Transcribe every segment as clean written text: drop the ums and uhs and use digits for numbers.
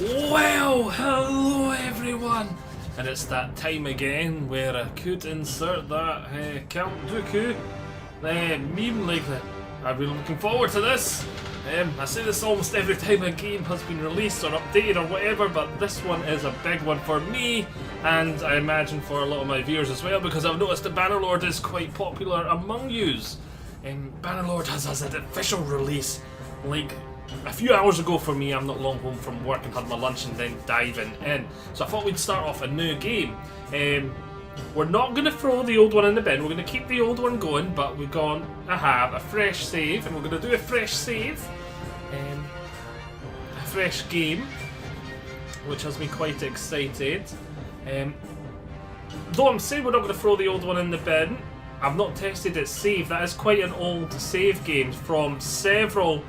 Well, hello everyone, and it's that time again where I could insert that Count Dooku meme like that. I've been looking forward to this. I say this almost every time a game has been released or updated or whatever, but this one is a big one for me, and I imagine for a lot of my viewers as well, because I've noticed that Bannerlord is quite popular among yous. Bannerlord has an official release, like a few hours ago for me. I'm not long home from work and had my lunch and then diving in. So I thought we'd start off a new game. We're not going to throw the old one in the bin, we're going to keep the old one going, but we're going to have a fresh save, and we're going to do a fresh save, a fresh game, which has me quite excited. Though I'm saying we're not going to throw the old one in the bin, I've not tested its save. That is quite an old save game from several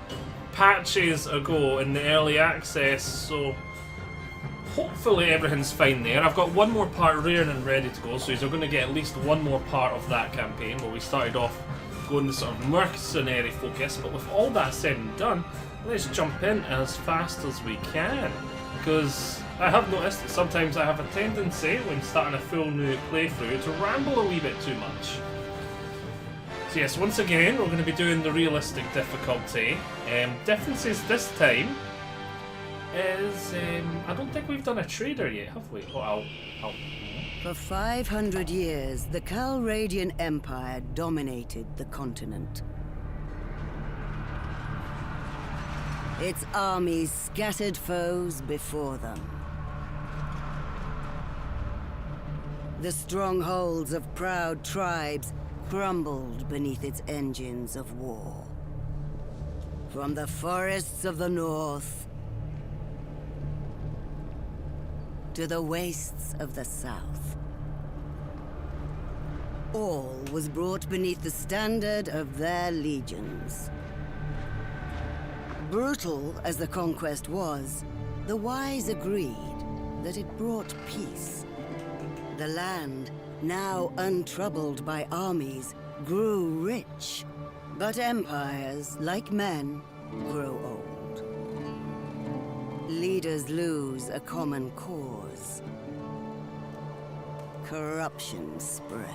patches ago in the early access, so hopefully everything's fine there. I've got one more part reared and ready to go, so you're going to get at least one more part of that campaign where we started off going the sort of mercenary focus. But with all that said and done, let's jump in as fast as we can, because I have noticed that sometimes I have a tendency when starting a full new playthrough to ramble a wee bit too much. So yes, once again we're going to be doing the realistic difficulty. Differences this time is, I don't think we've done a trader yet, have we? Oh, I'll... For 500 years, the Calradian Empire dominated the continent. Its armies scattered foes before them. The strongholds of proud tribes crumbled beneath its engines of war. From the forests of the north to the wastes of the south, all was brought beneath the standard of their legions. Brutal as the conquest was, the wise agreed that it brought peace. The land, now untroubled by armies, grew rich, but empires, like men, grow old. Leaders lose a common cause. Corruption spreads.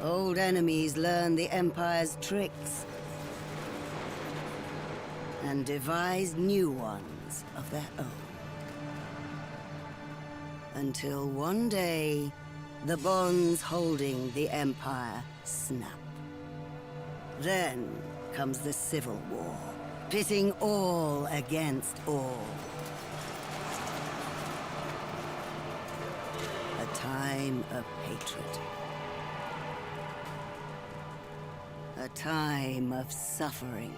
Old enemies learn the Empire's tricks and devise new ones of their own. Until one day, the bonds holding the Empire snap. Then comes the Civil War, pitting all against all. A time of hatred. A time of suffering.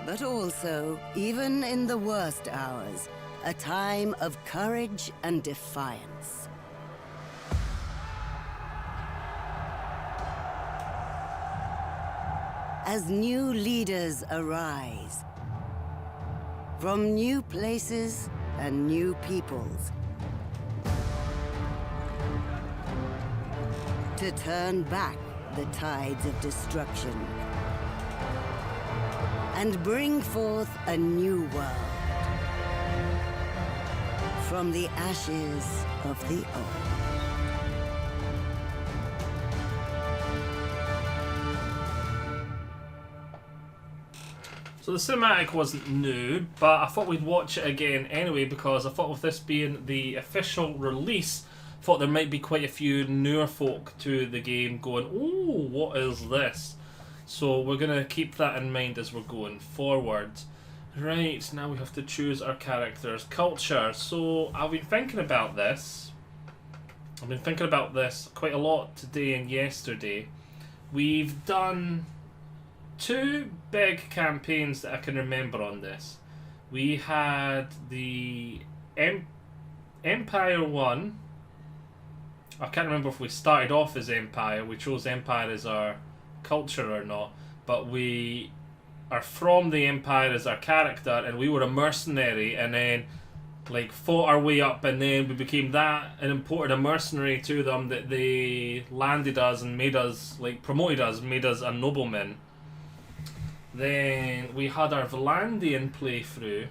But also, even in the worst hours, a time of courage and defiance. As new leaders arise, from new places and new peoples, to turn back the tides of destruction and bring forth a new world from the ashes of the old. So the cinematic wasn't new, but I thought we'd watch it again anyway, because I thought with this being the official release, I thought there might be quite a few newer folk to the game going, "Oh, what is this?" So we're going to keep that in mind as we're going forward. Right, now we have to choose our character's culture. So I've been thinking about this. I've been thinking about this quite a lot today and yesterday. We've done two big campaigns that I can remember on this. We had the Empire 1. I can't remember if we started off as Empire, we chose Empire as our culture or not, but we are from the Empire as our character, and we were a mercenary, and then like fought our way up, and then we became that and imported a mercenary to them that they landed us and made us, like promoted us, made us a nobleman. Then we had our Volandian playthrough,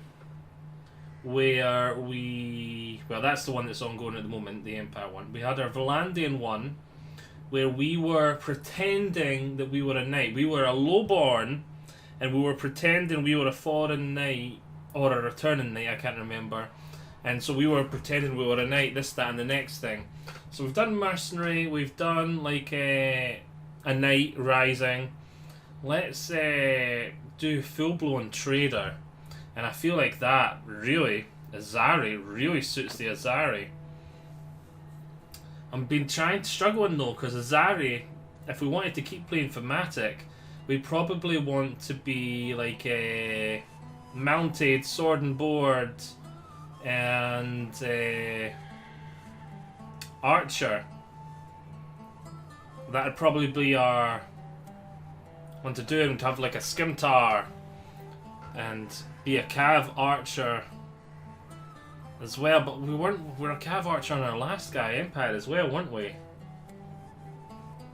where well, that's the one that's ongoing at the moment, the Empire one. We had our Volandian one, where we were pretending that we were a knight. We were a lowborn, and we were pretending we were a foreign knight, or a returning knight, I can't remember. And so we were pretending we were a knight, this, that, and the next thing. So we've done mercenary, we've done like a knight rising. Let's do full-blown trader. And I feel like that really, Azari, really suits the Azari. I've been struggling though, because Azari, if we wanted to keep playing thematic, we'd probably want to be like a mounted sword and board and archer. That'd probably be our one to do, and to have like a scimitar and be a cav archer as well. But we were a cav archer on our last guy, Empire, as well, weren't we?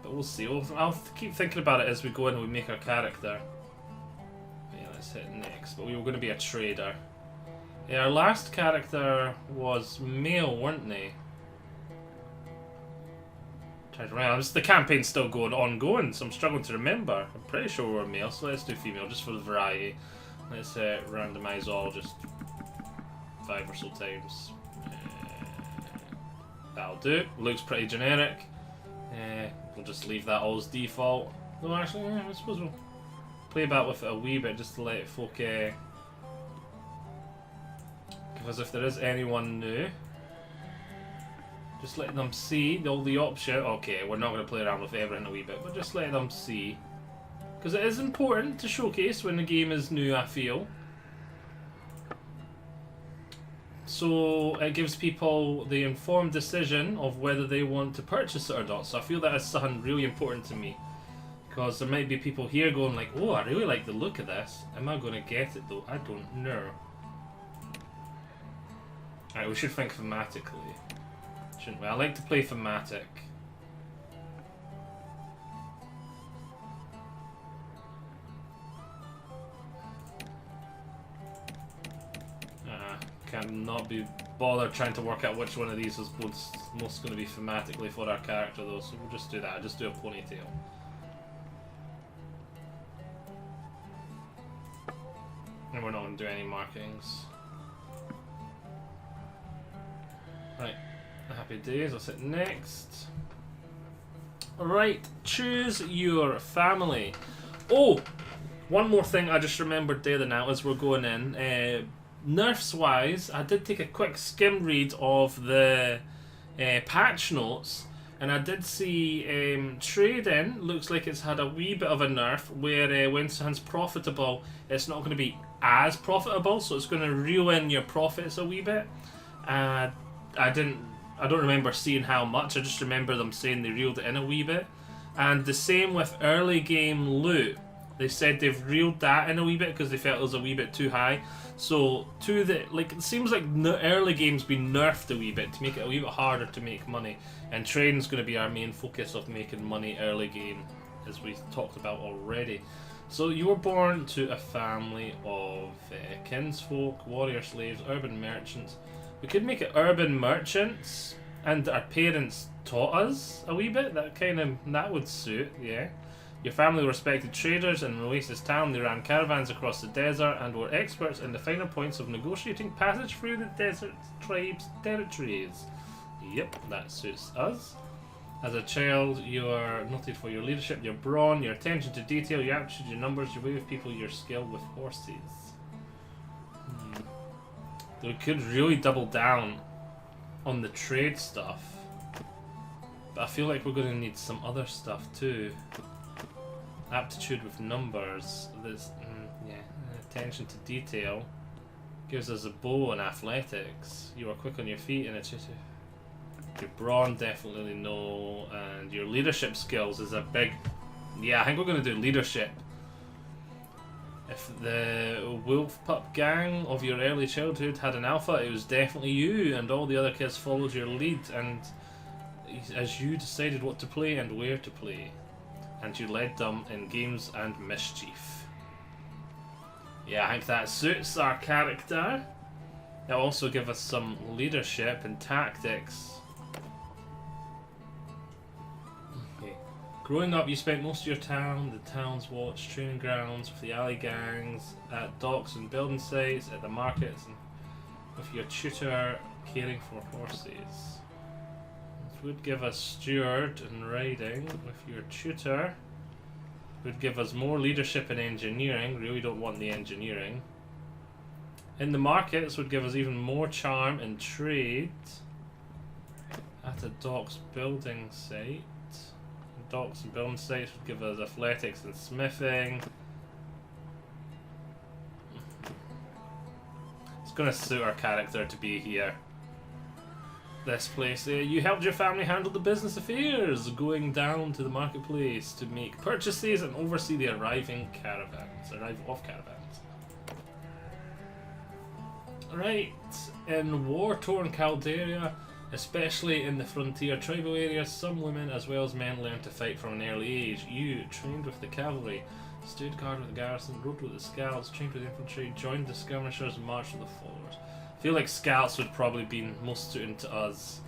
But we'll see. I'll keep thinking about it as we go in and we make our character. Yeah, let's hit next. But we were going to be a trader. Yeah, our last character was male, weren't they? The campaign's still ongoing, so I'm struggling to remember. I'm pretty sure we were male, so let's do female, just for the variety. Let's randomize all just 5 or so times. That'll do. Looks pretty generic. We'll just leave that all as default. No, actually, yeah, I suppose we'll play about with it a wee bit just to let folk... because if there is anyone new, just let them see all the options. Okay, we're not going to play around with everything a wee bit, but just let them see. Because it is important to showcase when the game is new, I feel. So it gives people the informed decision of whether they want to purchase it or not. So I feel that is something really important to me. Because there might be people here going like, oh, I really like the look of this. Am I going to get it though? I don't know. Alright, we should think thematically. Shouldn't we? I like to play thematic. Cannot be bothered trying to work out which one of these is most going to be thematically for our character though, so we'll just do that. Just do a ponytail. And we're not going to do any markings. Right. Happy days, let's hit next. Alright, choose your family. Oh! One more thing I just remembered there now as we're going in. Nerfs wise, I did take a quick skim read of the patch notes, and I did see trading looks like it's had a wee bit of a nerf where when something's profitable, it's not going to be as profitable, so it's going to ruin your profits a wee bit. I don't remember seeing how much, I just remember them saying they reeled it in a wee bit. And the same with early game loot. They said they've reeled that in a wee bit because they felt it was a wee bit too high. So it seems like early game's been nerfed a wee bit to make it a wee bit harder to make money. And trading's going to be our main focus of making money early game, as we talked about already. So you were born to a family of kinsfolk, warrior slaves, urban merchants. We could make it urban merchants, and our parents taught us a wee bit. That would suit, yeah. Your family were respected traders in Oasis Town. They ran caravans across the desert and were experts in the finer points of negotiating passage through the desert tribes' territories. Yep, that suits us. As a child, you are noted for your leadership, your brawn, your attention to detail, your aptitude, your numbers, your way with people, your skill with horses. We could really double down on the trade stuff, but I feel like we're going to need some other stuff too. Aptitude with numbers, attention to detail gives us a bow and athletics. You are quick on your feet, and it's just your brawn definitely no, and your leadership skills is a big. Yeah, I think we're going to do leadership. If the wolf pup gang of your early childhood had an alpha, it was definitely you, and all the other kids followed your lead, and as you decided what to play and where to play, and you led them in games and mischief. Yeah, I think that suits our character. It'll also give us some leadership and tactics. Okay. Growing up, you spent most of your time the town's watch, training grounds, with the alley gangs, at docks and building sites, at the markets, and with your tutor caring for horses. This would give us steward and riding. With your tutor, would give us more leadership and engineering. Really don't want the engineering. In the markets would give us even more charm and trade. At a docks building site. Docks and building sites would give us athletics and smithing. It's gonna suit our character to be here. This place. You helped your family handle the business affairs, going down to the marketplace to make purchases and oversee the arrival of caravans. Right, in war-torn Calderia, especially in the frontier tribal areas, some women as well as men learn to fight from an early age. You, trained with the cavalry, stood guard with the garrison, rode with the scouts, trained with infantry, joined the skirmishers, and marched with the followers. I feel like scouts would probably be most suited to us.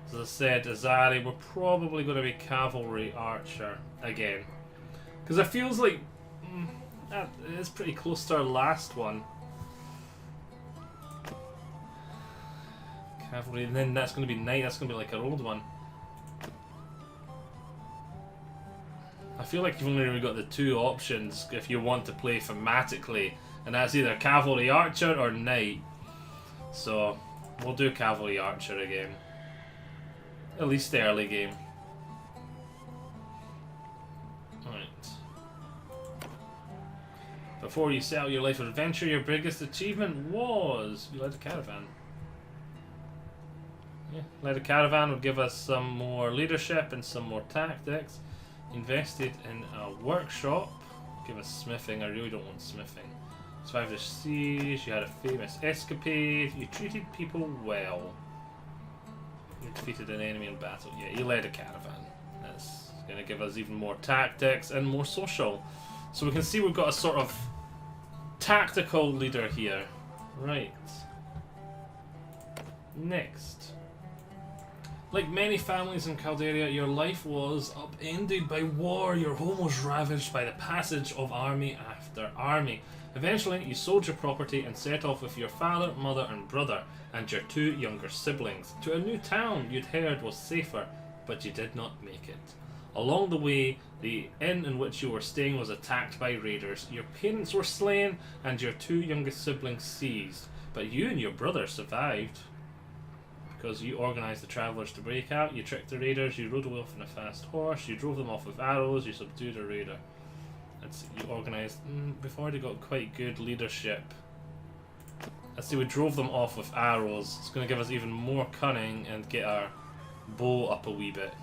As I said, Azari, we're probably going to be cavalry archer again. Because it feels like it's pretty close to our last one. Cavalry, and then that's going to be knight, that's going to be like our old one. I feel like you've only really got the two options if you want to play thematically, and that's either cavalry archer or knight. So we'll do cavalry archer again. At least the early game. Alright. Before you set out your life of adventure, your biggest achievement was you led a caravan. Yeah, led a caravan would give us some more leadership and some more tactics. Invested in a workshop, give us smithing. I really don't want smithing. Survived the siege, you had a famous escapade, you treated people well. You defeated an enemy in battle. Yeah, you led a caravan. That's going to give us even more tactics and more social. So we can see we've got a sort of tactical leader here. Right. Next. Like many families in Calderia, your life was upended by war. Your home was ravaged by the passage of army after army. Eventually, you sold your property and set off with your father, mother and brother and your two younger siblings to a new town you'd heard was safer, but you did not make it. Along the way, the inn in which you were staying was attacked by raiders. Your parents were slain and your two youngest siblings seized, but you and your brother survived. Because you organised the travellers to break out, you tricked the raiders, you rode away off on a fast horse, you drove them off with arrows, you subdued a raider. You organised... before they got quite good leadership. Let's see, we drove them off with arrows. It's going to give us even more cunning and get our bow up a wee bit.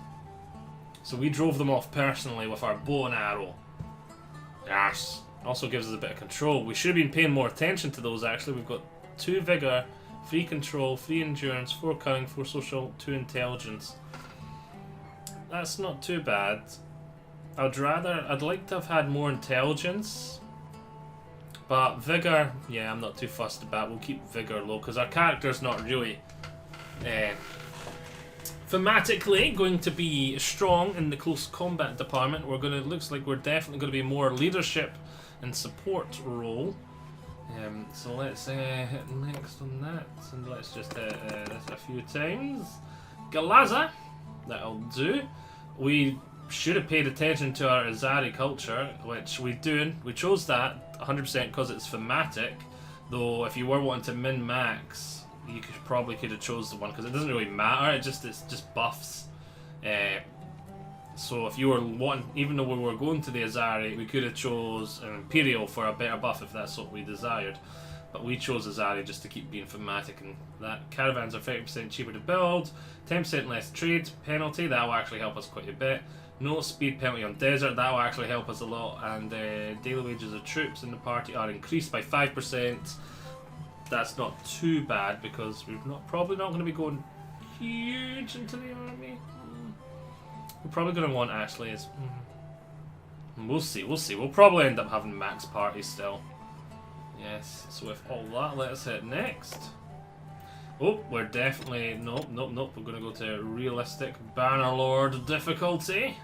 So we drove them off personally with our bow and arrow. Yes. Also gives us a bit of control. We should have been paying more attention to those actually. We've got 2 vigour, 3 control, 3 endurance, 4 cunning, 4 social, 2 intelligence. That's not too bad. I'd like to have had more intelligence. But vigour, yeah, I'm not too fussed about. We'll keep vigour low because our character's not really thematically going to be strong in the close combat department. Looks like we're definitely going to be more leadership and support role. So let's hit next on that, and let's just hit this a few times. Galaza, that'll do. We should have paid attention to our Azari culture, which we do. We chose that 100% because it's thematic. Though if you were wanting to min-max, you probably could have chose the one because it doesn't really matter. It's just buffs. So if you were wanting, even though we were going to the Azari, we could have chose an Imperial for a better buff if that's what we desired. But we chose Azari just to keep being thematic, and that caravans are 30% cheaper to build, 10% less trade penalty. That will actually help us quite a bit. No speed penalty on desert. That will actually help us a lot. And daily wages of troops in the party are increased by 5%. That's not too bad because we're probably not going to be going huge into the army. We're probably going to want actually is. We'll see. We'll probably end up having max parties still. Yes, so with all that, let's hit next. Oh, we're definitely... Nope, nope, nope. We're going to go to realistic Bannerlord difficulty.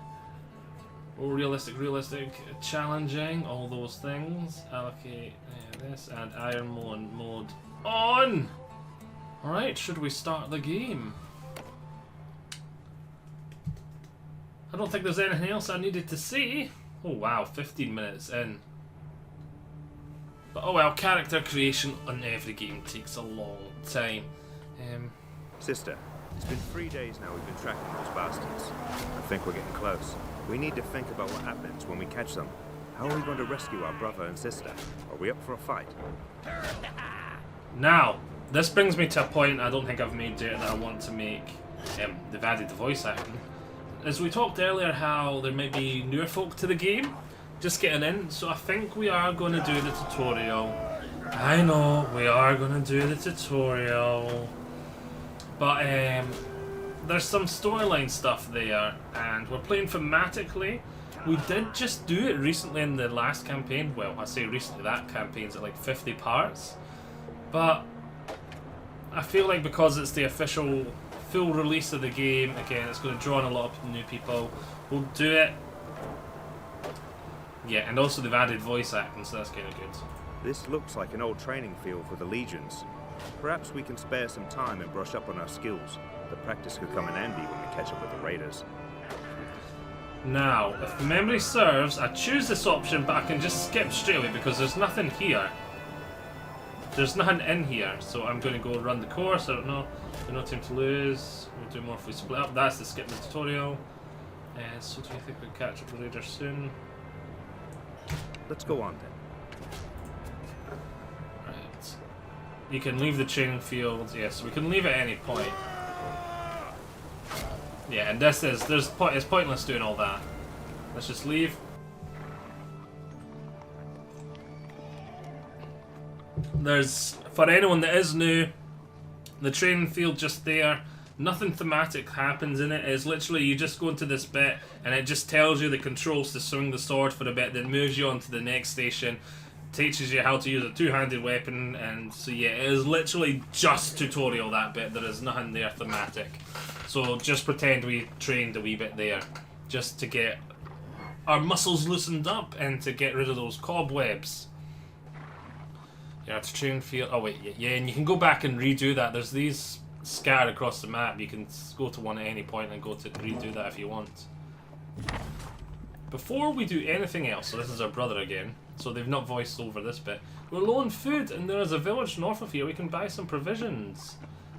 Oh, realistic, challenging, all those things. Allocate this and Iron mode on! Alright, should we start the game? I don't think there's anything else I needed to see. Oh wow, 15 minutes in. But oh well, character creation on every game takes a long time. Sister, it's been 3 days now we've been tracking those bastards. I think we're getting close. We need to think about what happens when we catch them. How are we going to rescue our brother and sister? Are we up for a fight? Now, this brings me to a point I don't think I've made yet that I want to make. They've added the voice acting. As we talked earlier how there might be newer folk to the game, just getting in, so I think we are going to do the tutorial. I know, we are going to do the tutorial. But there's some storyline stuff there, and we're playing thematically. We did just do it recently in the last campaign. Well, I say recently, that campaign's at like 50 parts. But I feel like because it's the official full release of the game, again, it's going to draw in a lot of new people. We'll do it. Yeah, and also they've added voice acting, so that's kind of good. This looks like an old training field for the legions. Perhaps we can spare some time and brush up on our skills. The practice could come in handy when we catch up with the raiders. Now, if memory serves, I choose this option, but I can just skip straight away because there's nothing here. There's nothing in here, so I'm going to go run the course. I don't know. There's no time to lose. We'll do more if we split up. That's the skip the tutorial. So do you think we'll catch up with the raiders soon? Let's go on then. Right. You can leave the training field. Yes, we can leave at any point. Yeah, and this is it's pointless doing all that. Let's just leave. There's, for anyone that is new, the training field just there. Nothing thematic happens in it. It's literally you just go into this bit and it just tells you the controls to swing the sword for a bit, then moves you on to the next station, teaches you how to use a two-handed weapon, and so yeah, it is literally just tutorial, that bit. There is nothing there thematic. So just pretend we trained a wee bit there, just to get our muscles loosened up and to get rid of those cobwebs. Yeah, to train field. Oh wait, yeah, and you can go back and redo that. There's these scattered across the map. You can go to one at any point and go to redo that if you want. Before we do anything else, so this is our brother again. So they've not voiced over this bit. We're low on food, and there is a village north of here. We can buy some provisions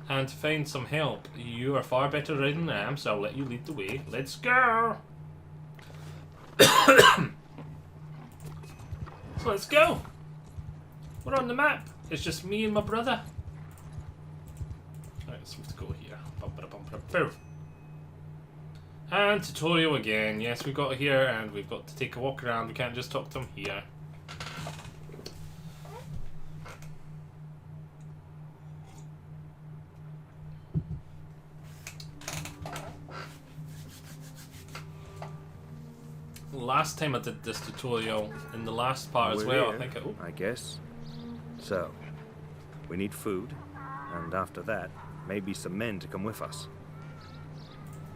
and find some help. You are far better riding than I am, so I'll let you lead the way. Let's go! So let's go! We're on the map. It's just me and my brother. Alright, so we have to go here. And tutorial again. Yes, we've got here, and we've got to take a walk around. We can't just talk to him here. Last time I did this tutorial, in the last part as well, here, I guess. So, we need food, and after that, maybe some men to come with us.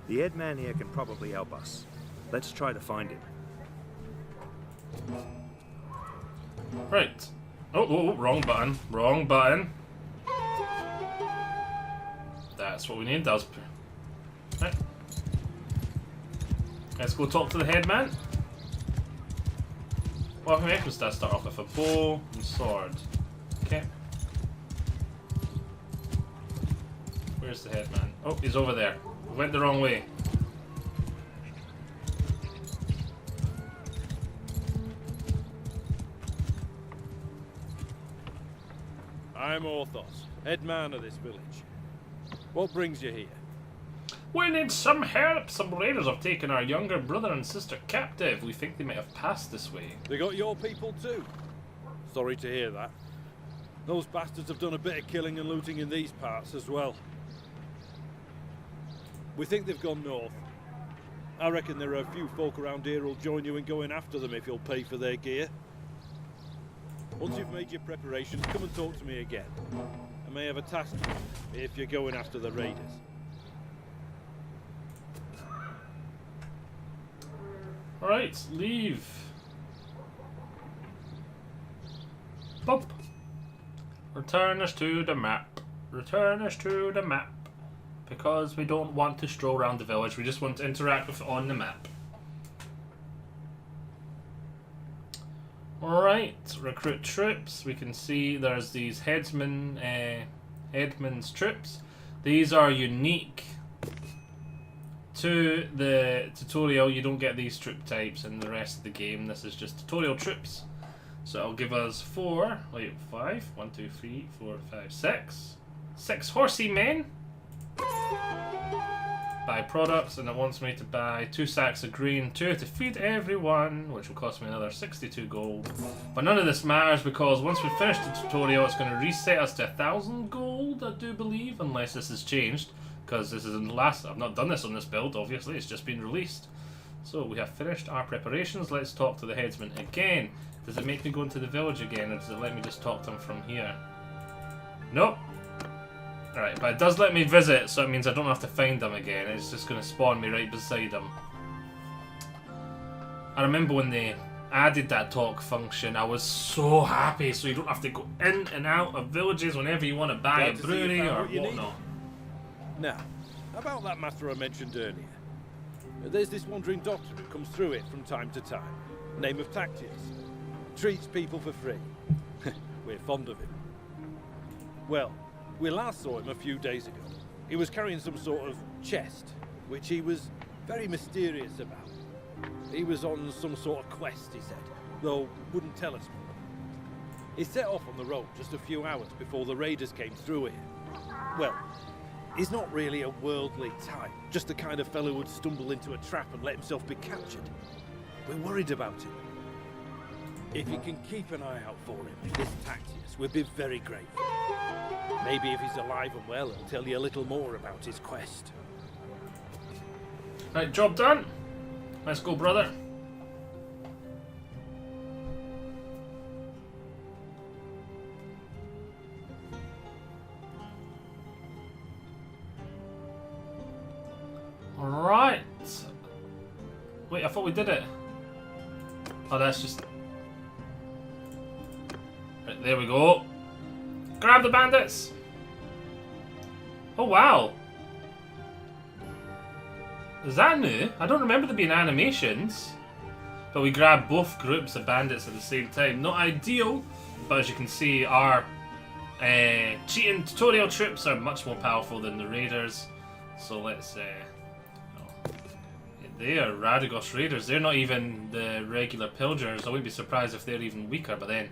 The head man here can probably help us. Let's try to find him. Right. Oh, wrong button. Wrong button. That's what we need. That was... Right. Let's go talk to the head man. Welcome weapons to start off with a bow and sword. Okay. Where's the head man? Oh, he's over there. We went the wrong way. I'm Orthos, head man of this village. What brings you here? We need some help. Some raiders have taken our younger brother and sister captive. We think they might have passed this way. They got your people too? Sorry to hear that. Those bastards have done a bit of killing and looting in these parts as well. We think they've gone north. I reckon there are a few folk around here who'll join you in going after them if you'll pay for their gear. Once you've made your preparations, come and talk to me again. I may have a task for you if you're going after the raiders. Alright, leave. Bump. Return us to the map. Return us to the map. Because we don't want to stroll around the village, we just want to interact with it on the map. Alright, recruit troops. We can see there's these headsman's troops. These are unique to the tutorial. You don't get these troop types in the rest of the game. This is just tutorial troops. So it'll give us 5, 1, 2, 3, 4, 5, 6. 6 horsey men. Buy products, and it wants me to buy 2 sacks of grain, 2 to feed everyone, which will cost me another 62 gold. But none of this matters because once we finish the tutorial, it's going to reset us to 1,000 gold, I do believe, unless this has changed. Because this is in the last. I've not done this on this build, obviously, it's just been released. So we have finished our preparations. Let's talk to the headsman again. Does it make me go into the village again, or does it let me just talk to him from here? Nope. Alright, but it does let me visit, so it means I don't have to find them again. It's just going to spawn me right beside them. I remember when they added that talk function, I was so happy, so you don't have to go in and out of villages whenever you want to buy a brewery or whatnot. Now, about that matter I mentioned earlier. There's this wandering doctor who comes through it from time to time. Name of Tactius. Treats people for free. We're fond of him. Well, we last saw him a few days ago. He was carrying some sort of chest, which he was very mysterious about. He was on some sort of quest, he said, though wouldn't tell us more. He set off on the road just a few hours before the raiders came through here. Well, he's not really a worldly type, just the kind of fellow who would stumble into a trap and let himself be captured. We're worried about him. If you can keep an eye out for him, this Tactius, we'd be very grateful. Maybe if he's alive and well, he'll tell you a little more about his quest. Right, job done. Let's go, brother. Alright. Wait, I thought we did it. Oh, that's just... Right, there we go. Grab the bandits! Oh, wow. Is that new? I don't remember there being animations. But we grab both groups of bandits at the same time. Not ideal, but as you can see, our cheating tutorial troops are much more powerful than the raiders. So let's... They are Radagos raiders. They're not even the regular pillagers. I wouldn't be surprised if they're even weaker, but then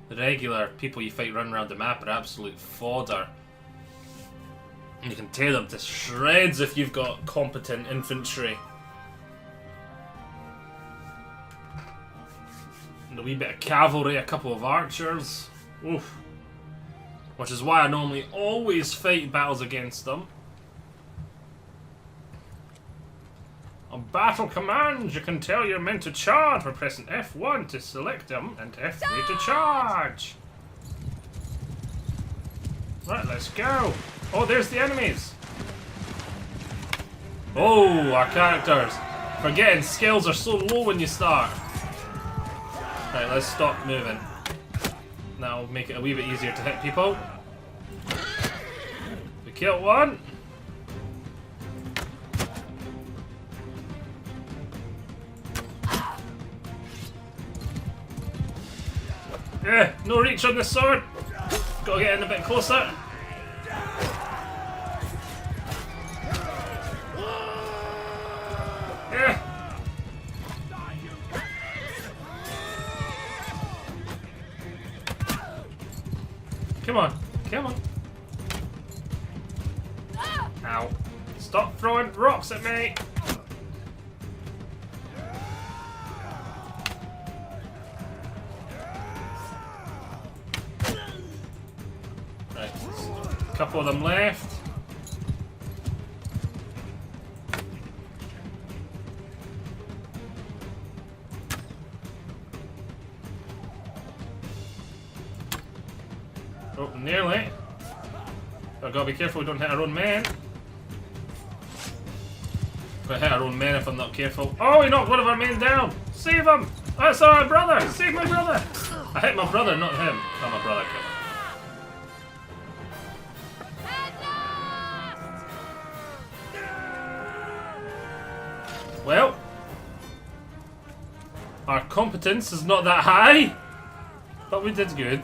the regular people you fight running around the map are absolute fodder. And you can tear them to shreds if you've got competent infantry. And a wee bit of cavalry, a couple of archers. Oof. Which is why I normally always fight battles against them. On battle commands, you can tell your men to charge by pressing F1 to select them and F3 to charge. Right, let's go. Oh, there's the enemies. Oh, our characters. Forgetting skills are so low when you start. Right, let's stop moving. That'll make it a wee bit easier to hit people. We killed one. No reach on this sword. Gotta get in a bit closer. Come on, come on. Ow. Stop throwing rocks at me. Right, a couple of them left. Oh, nearly. I've got to be careful we don't hit our own men. We'll hit our own men if I'm not careful. Oh, we knocked one of our men down! Save him! Oh, it's our brother! Save my brother! I hit my brother, not him. Not my brother, killed him. Well, our competence is not that high, but we did good.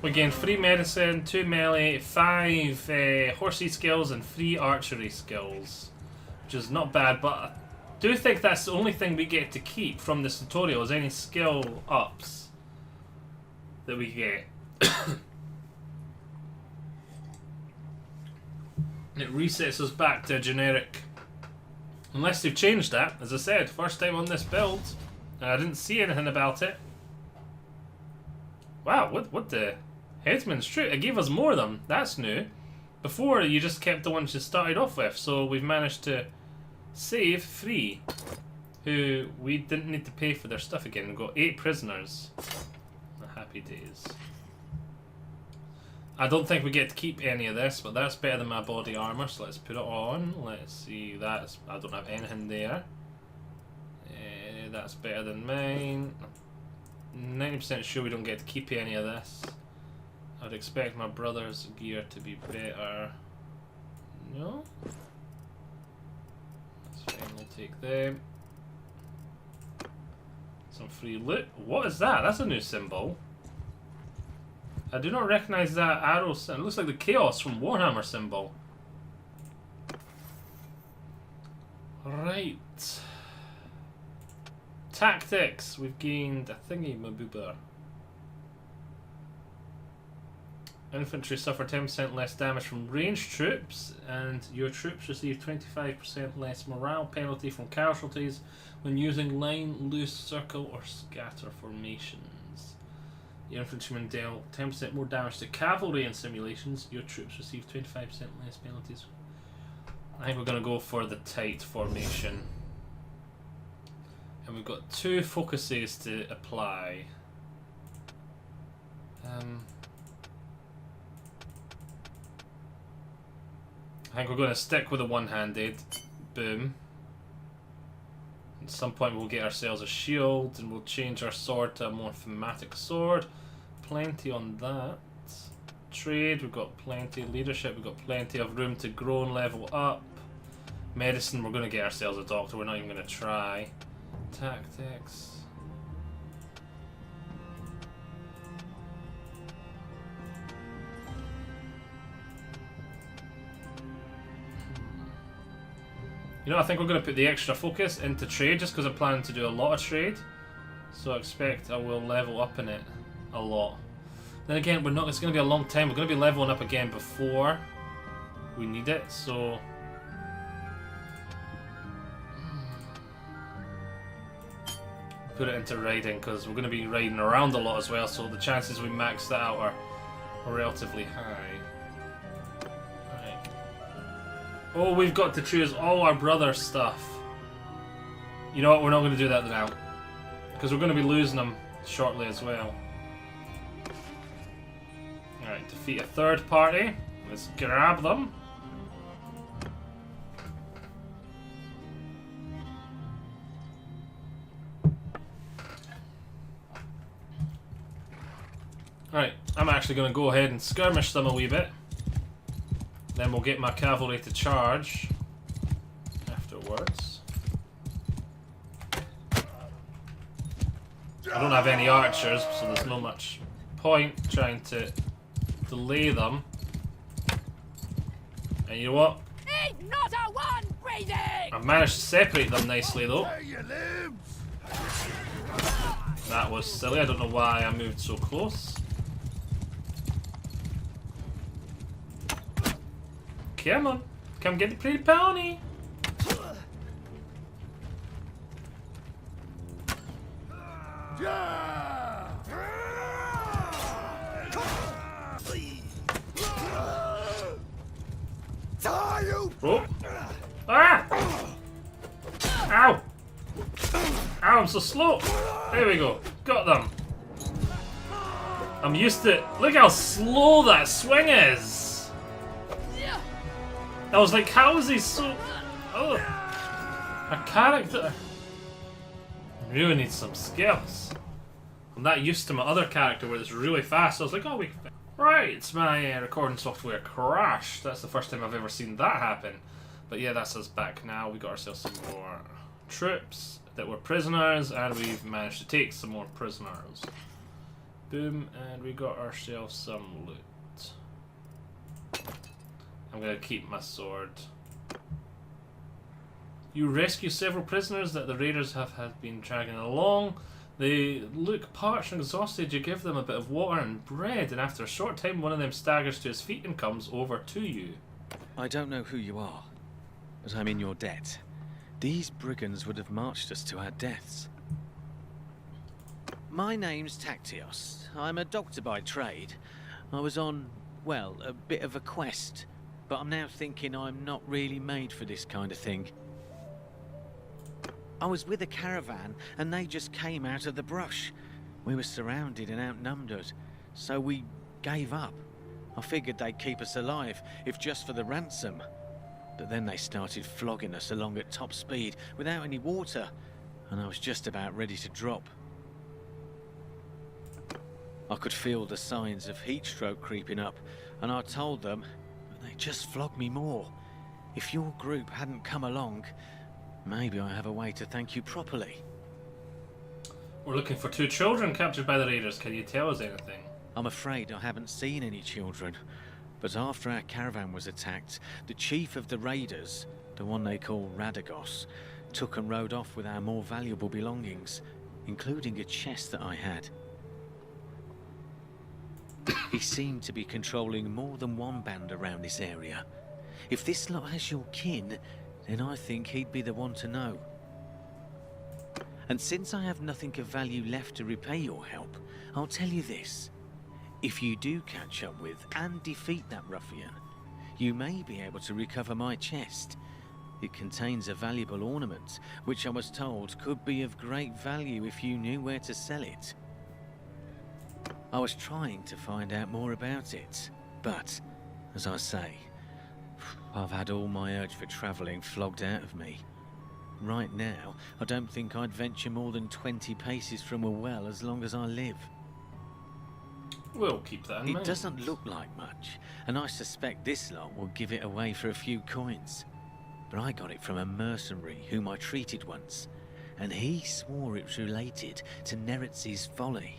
We gained 3 medicine, 2 melee, 5 horsey skills, and 3 archery skills, which is not bad. But I do think that's the only thing we get to keep from this tutorial is any skill ups that we get. It resets us back to a generic. Unless they've changed that, as I said, first time on this build, and I didn't see anything about it. Wow, what the? Headsman's troop, it gave us more of them, that's new. Before, you just kept the ones you started off with, so we've managed to save 3, who we didn't need to pay for their stuff again. We've got 8 prisoners. Happy days. I don't think we get to keep any of this, but that's better than my body armor, so let's put it on. Let's see, that's, I don't have anything there. That's better than mine. 90% sure we don't get to keep any of this. I'd expect my brother's gear to be better. No? That's fine, we'll take them. Some free loot. What is that? That's a new symbol. I do not recognize that arrow symbol. It looks like the Chaos from Warhammer symbol. Right. Tactics. We've gained a thingy maboober. Infantry suffer 10% less damage from ranged troops, and your troops receive 25% less morale penalty from casualties when using line, loose, circle, or scatter formations. The infantrymen dealt 10% more damage to cavalry in simulations. Your troops receive 25% less penalties. I think we're going to go for the tight formation. And we've got 2 focuses to apply. I think we're going to stick with the one-handed. Boom. At some point we'll get ourselves a shield and we'll change our sword to a more thematic sword. Plenty on that. Trade, we've got plenty. Leadership, we've got plenty of room to grow and level up. Medicine, we're going to get ourselves a doctor. We're not even going to try. Tactics. You know, I think we're going to put the extra focus into trade just because I'm planning to do a lot of trade. So I expect I will level up in it a lot. Then again, we're not. It's going to be a long time. We're going to be leveling up again before we need it. So put it into riding because we're going to be riding around a lot as well. So the chances we max that out are relatively high. Oh, we've got to choose all our brother's stuff. You know what, we're not going to do that now. Because we're going to be losing them shortly as well. Alright, defeat a third party. Let's grab them. Alright, I'm actually going to go ahead and skirmish them a wee bit. Then we'll get my cavalry to charge afterwards. I don't have any archers, so there's no much point trying to delay them. And you know what? Ain't not a one breathing! I've managed to separate them nicely though. That was silly, I don't know why I moved so close. Come on, come get the pretty pony. Oh. Ah! Ow! Ow, I'm so slow. There we go. Got them. I'm used to... Look how slow that swing is! I was like, how is he so... Oh. A character... really needs some skills. I'm that used to my other character where it's really fast. I was like, oh, we... Right, my recording software crashed. That's the first time I've ever seen that happen. But yeah, that's us back now. We got ourselves some more troops that were prisoners, and we've managed to take some more prisoners. Boom, and we got ourselves some loot. I'm gonna keep my sword. You rescue several prisoners that the raiders have been dragging along. They look parched and exhausted. You give them a bit of water and bread, and after a short time one of them staggers to his feet and comes over to you. I don't know who you are, but I'm in your debt. These brigands would have marched us to our deaths. My name's Tactios. I'm a doctor by trade. I was on, well, a bit of a quest, but I'm now thinking I'm not really made for this kind of thing. I was with a caravan and they just came out of the brush. We were surrounded and outnumbered, so we gave up. I figured they'd keep us alive, if just for the ransom. But then they started flogging us along at top speed without any water, and I was just about ready to drop. I could feel the signs of heat stroke creeping up, and I told them, but they just flogged me more. If your group hadn't come along, maybe I have a way to thank you properly. We're looking for 2 children captured by the raiders. Can you tell us anything? I'm afraid I haven't seen any children, but after our caravan was attacked, the chief of the raiders, the one they call Radagos, took and rode off with our more valuable belongings, including a chest that I had. He seemed to be controlling more than one band around this area. If this lot has your kin, then I think he'd be the one to know. And since I have nothing of value left to repay your help, I'll tell you this. If you do catch up with and defeat that ruffian, you may be able to recover my chest. It contains a valuable ornament, which I was told could be of great value if you knew where to sell it. I was trying to find out more about it, but, as I say, I've had all my urge for travelling flogged out of me. Right now, I don't think I'd venture more than 20 paces from a well as long as I live. We'll keep that in mind. It doesn't look like much, and I suspect this lot will give it away for a few coins. But I got it from a mercenary whom I treated once, and he swore it was related to Neretz's folly.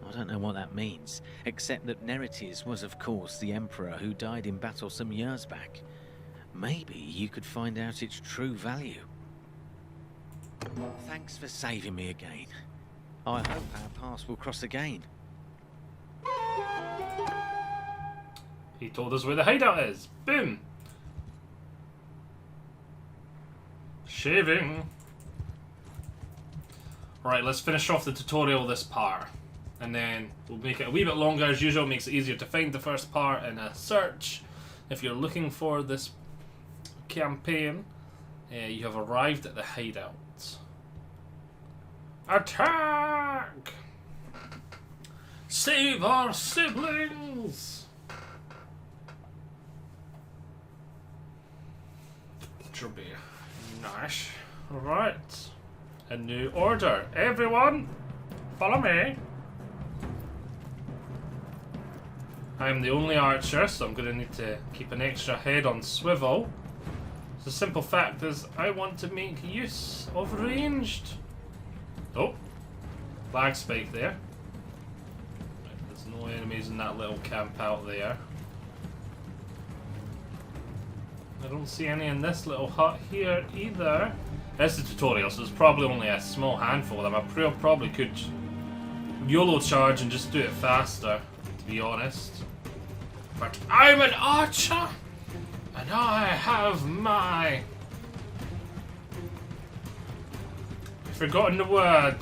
I don't know what that means, except that Neretes was of course the emperor who died in battle some years back. Maybe you could find out its true value. Thanks for saving me again. I hope our paths will cross again. He told us where the hideout is. Boom! Shaving. Right, let's finish off the tutorial this part. And then we'll make it a wee bit longer as usual. Makes it easier to find the first part in a search. If you're looking for this campaign, you have arrived at the hideout. Attack! Save our siblings! Which will be nice. Alright. A new order. Everyone, follow me. I'm the only archer, so I'm going to need to keep an extra head on swivel. The simple fact is, I want to make use of ranged. Oh, flag spike there. Right, there's no enemies in that little camp out there. I don't see any in this little hut here either. It's the tutorial, so there's probably only a small handful of them. I probably could YOLO charge and just do it faster, to be honest. But I'm an archer, and I have my... I've forgotten the word.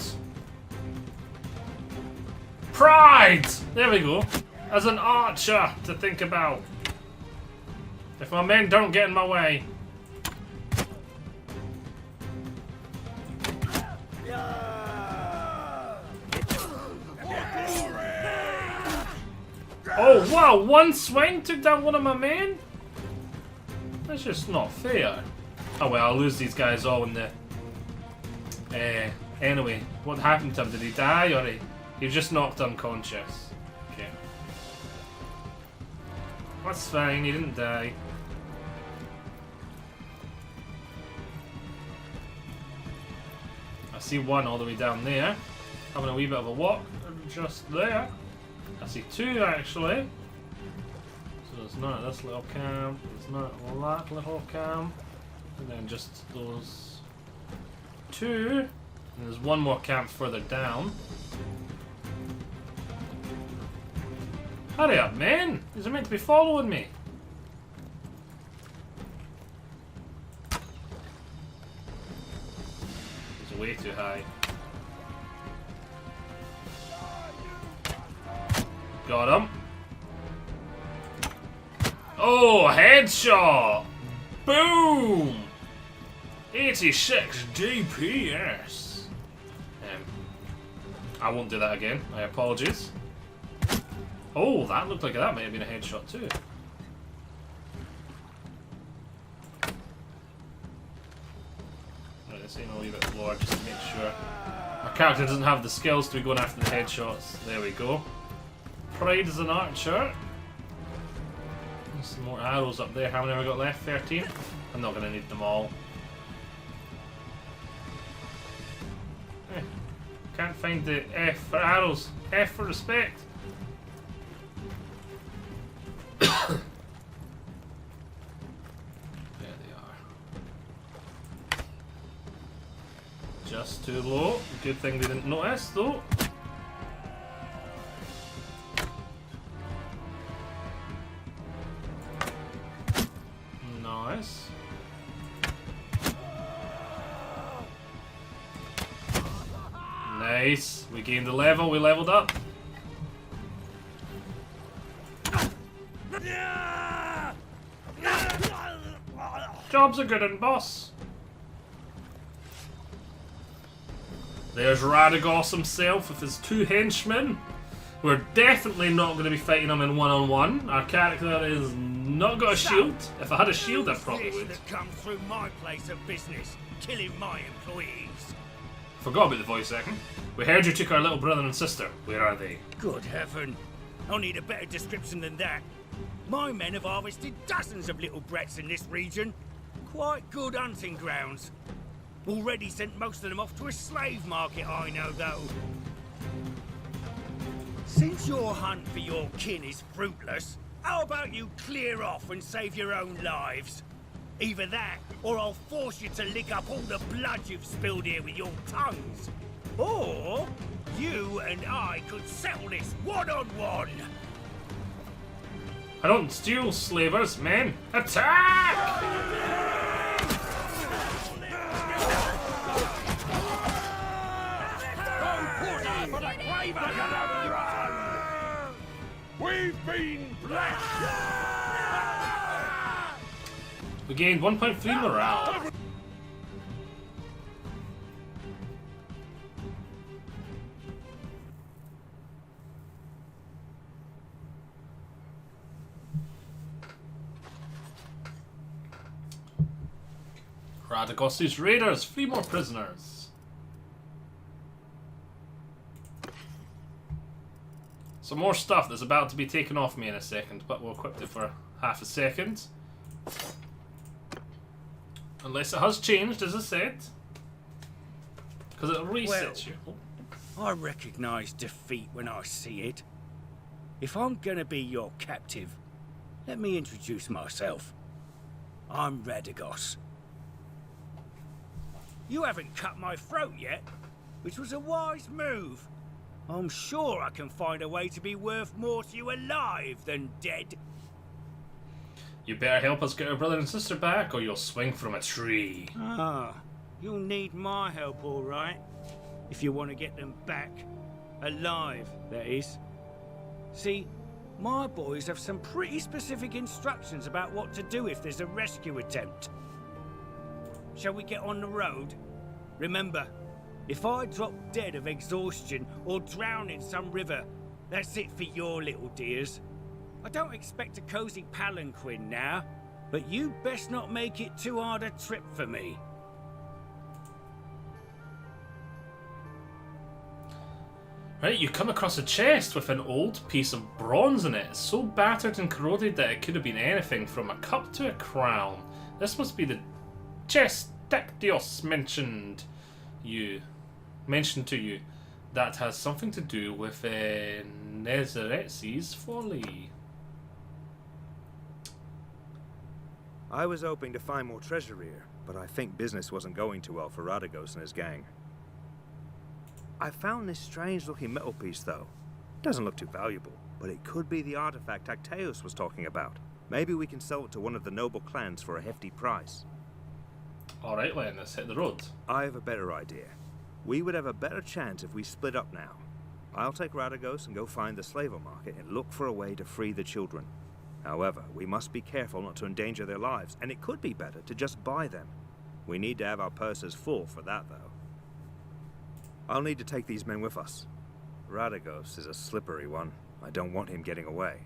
Pride! There we go. As an archer to think about. If my men don't get in my way. Oh wow, one swing took down one of my men? That's just not fair. Oh well, I'll lose these guys all in the... anyway, what happened to him? Did he die or he was just knocked unconscious? Okay. That's fine, he didn't die. I see one all the way down there. Having a wee bit of a walk just there. I see two actually. So there's not this little camp, there's not that little camp, and then just those two. And there's one more camp further down. Hurry up, man! These are meant to be following me. He's way too high. Got him. Oh, headshot! Boom! 86 DPS. I won't do that again. My apologies. Oh, that looked like that might have been a headshot too. Right, let's aim a wee bit lower just to make sure our character doesn't have the skills to be going after the headshots. There we go. Pride as an archer. There's some more arrows up there. How many have I got left? 13? I'm not going to need them all. Can't find the F for arrows. F for respect. There they are. Just too low. Good thing they didn't notice though. Nice. Nice. We gained a level. We leveled up. Jobs are good and boss. There's Radagos himself with his two henchmen. We're definitely not going to be fighting him in one-on-one. Our character is not got a shield. If I had a shield, I probably would. That come through my place of business, killing my employees. Forgot about the voice acting. We heard you took our little brother and sister. Where are they? Good heaven. I'll need a better description than that. My men have harvested dozens of little brats in this region. Quite good hunting grounds. Already sent most of them off to a slave market, I know, though. Since your hunt for your kin is fruitless, how about you clear off and save your own lives? Either that, or I'll force you to lick up all the blood you've spilled here with your tongues. Or you and I could settle this one-on-one. I don't steal slavers, men. Attack! We've been blessed! We gained 1.3 morale. Radagos's raiders, 3 more prisoners. Some more stuff that's about to be taken off me in a second, but we'll equip it for half a second. Unless it has changed, as I said. Because it resets you. I recognise defeat when I see it. If I'm gonna be your captive, let me introduce myself. I'm Radagos. You haven't cut my throat yet, which was a wise move. I'm sure I can find a way to be worth more to you alive than dead. You better help us get our brother and sister back, or you'll swing from a tree. Ah, you'll need my help, all right. If you want to get them back. Alive, that is. See, my boys have some pretty specific instructions about what to do if there's a rescue attempt. Shall we get on the road? Remember, if I drop dead of exhaustion or drown in some river, that's it for your little dears. I don't expect a cozy palanquin now, but you best not make it too hard a trip for me. Right, you come across a chest with an old piece of bronze in it, so battered and corroded that it could have been anything from a cup to a crown. This must be the chest Tactios mentioned to you. That has something to do with Nezeretzi's folly. I was hoping to find more treasure here, but I think business wasn't going too well for Radagos and his gang. I found this strange-looking metal piece, though. Doesn't look too valuable, but it could be the artifact Tacteos was talking about. Maybe we can sell it to one of the noble clans for a hefty price. Alright, Len, let's hit the road. I have a better idea. We would have a better chance if we split up now. I'll take Radagos and go find the slaver market and look for a way to free the children. However, we must be careful not to endanger their lives, and it could be better to just buy them. We need to have our purses full for that, though. I'll need to take these men with us. Radagos is a slippery one. I don't want him getting away.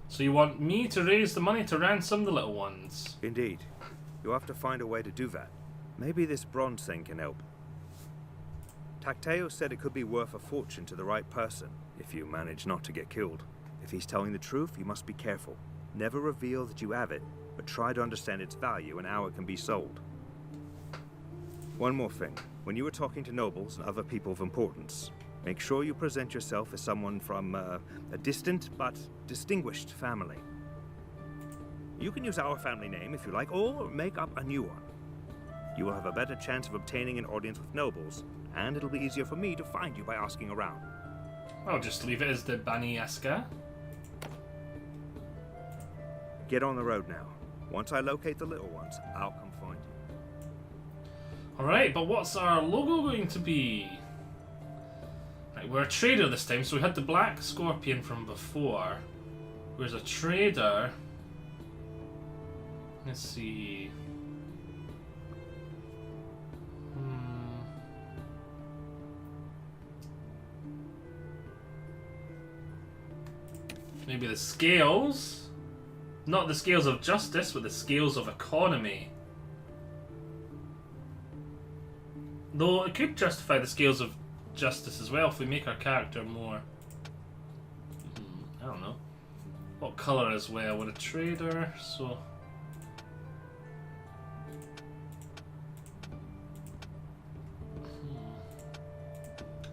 So you want me to raise the money to ransom the little ones? Indeed. You'll have to find a way to do that. Maybe this bronze thing can help. Tacteos said it could be worth a fortune to the right person, if you manage not to get killed. If he's telling the truth, you must be careful. Never reveal that you have it, but try to understand its value and how it can be sold. One more thing. When you are talking to nobles and other people of importance, make sure you present yourself as someone from a distant but distinguished family. You can use our family name if you like, or make up a new one. You will have a better chance of obtaining an audience with nobles, and it'll be easier for me to find you by asking around. I'll just leave it as the Bani Aska. Get on the road now. Once I locate the little ones, I'll come find you. Alright, but what's our logo going to be? Right, we're a trader this time, so we had the black scorpion from before. Where's a trader? Let's see. Maybe the scales? Not the scales of justice, but the scales of economy. Though it could justify the scales of justice as well if we make our character more... I don't know. What colour as well? We're a trader, so...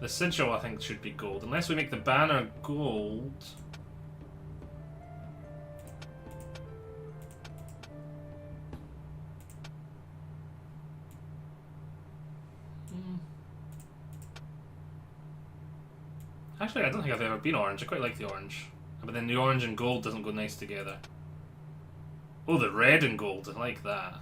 The sigil I think should be gold. Unless we make the banner gold... Actually, I don't think I've ever been orange. I quite like the orange. But then the orange and gold doesn't go nice together. Oh, the red and gold. I like that.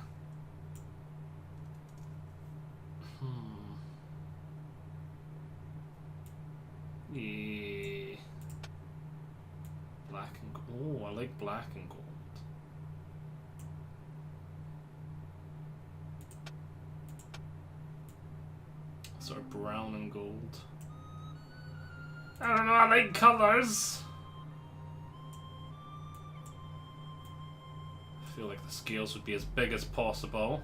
Yeah. Black and gold. Oh, I like black and gold. Sort of brown and gold. I don't know, I like colours. I feel like the scales would be as big as possible.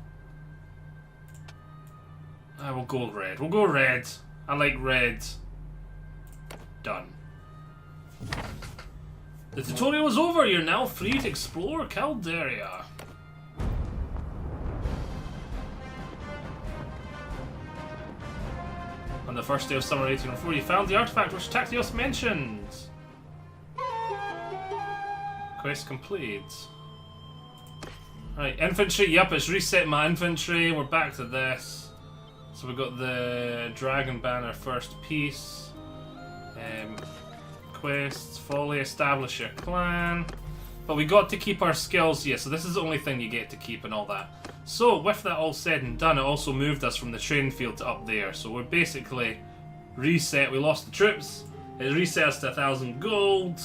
I will go red. We'll go red. I like red. Done. The tutorial is over. You're now free to explore Calderia. On the first day of summer 1804, you found the artifact which Tactios mentioned. Quest complete. Right, infantry. Yep, it's reset my infantry. We're back to this. So we've got the Dragon Banner first piece. Quests, fully establish your clan. But we got to keep our skills here, so this is the only thing you get to keep and all that. So, with that all said and done, it also moved us from the training field to up there. So we're basically reset. We lost the troops. It reset us to 1,000 gold.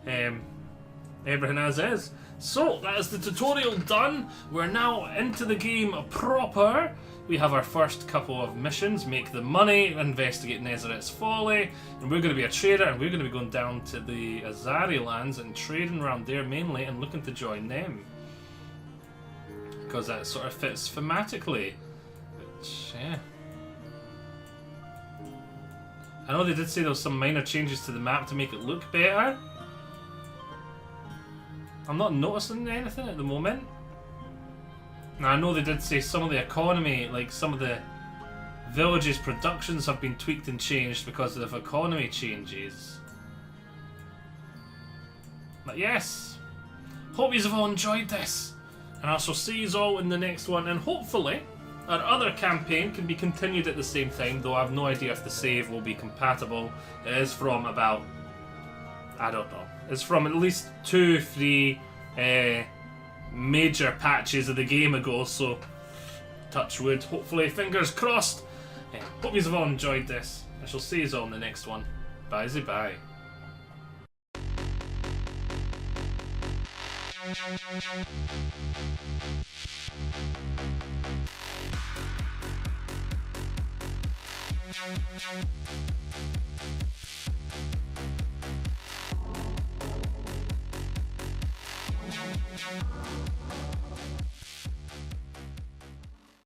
Everything as is. So, that is the tutorial done. We're now into the game proper. We have our first couple of missions: make the money, investigate Nezaret's folly, and we're going to be a trader, and we're going to be going down to the Azari lands and trading around there mainly, and looking to join them because that sort of fits thematically. Which, yeah. I know they did say there was some minor changes to the map to make it look better. I'm not noticing anything at the moment. Now, I know they did say some of the economy, like some of the villages' productions have been tweaked and changed because of economy changes. But yes, hope you have all enjoyed this, and I shall see you all in the next one, and hopefully our other campaign can be continued at the same time, though I have no idea if the save will be compatible. It is from about, I don't know, it's from at least 2-3 major patches of the game ago, so touch wood, hopefully, fingers crossed. Hope you have all enjoyed this. I shall see you all in the next one. Bye. Bye.